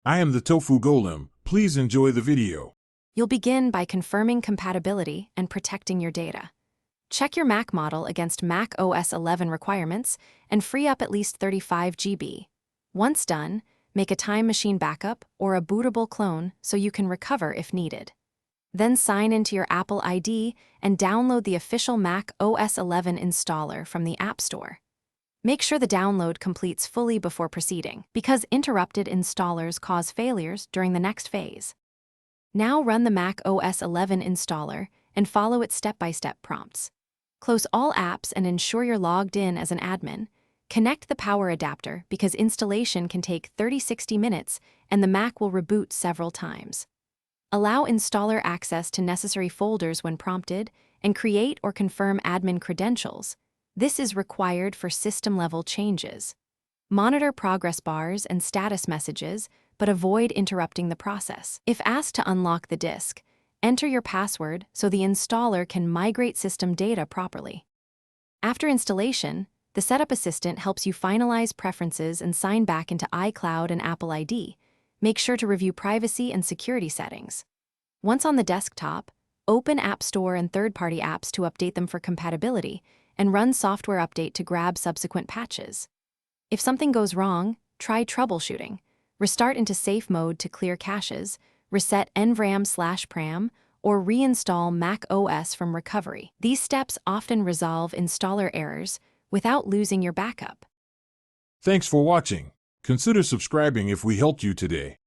I am the Tofu Golem. Please enjoy the video. You'll begin by confirming compatibility and protecting your data. Check your Mac model against Mac OS 11 requirements and free up at least 35 GB. Once done, make a time machine backup or a bootable clone so you can recover if needed. Then sign into your Apple ID and download the official Mac OS 11 installer from the App Store. Make sure the download completes fully before proceeding, because interrupted installers cause failures during the next phase. Now run the Mac OS 11 installer and follow its step-by-step prompts. Close all apps and ensure you're logged in as an admin. Connect the power adapter because installation can take 30-60 minutes and the Mac will reboot several times. Allow installer access to necessary folders when prompted, and create or confirm admin credentials. This is required for system-level changes. Monitor progress bars and status messages, but avoid interrupting the process. If asked to unlock the disk, enter your password so the installer can migrate system data properly. After installation, the Setup Assistant helps you finalize preferences and sign back into iCloud and Apple ID. Make sure to review privacy and security settings. Once on the desktop, open App Store and third-party apps to update them for compatibility, and run software update to grab subsequent patches. If something goes wrong, try troubleshooting. Restart into safe mode to clear caches, reset nvram/pram, or reinstall Mac OS from recovery. These steps often resolve installer errors without losing your backup. Thanks for watching. Consider subscribing if we helped you today.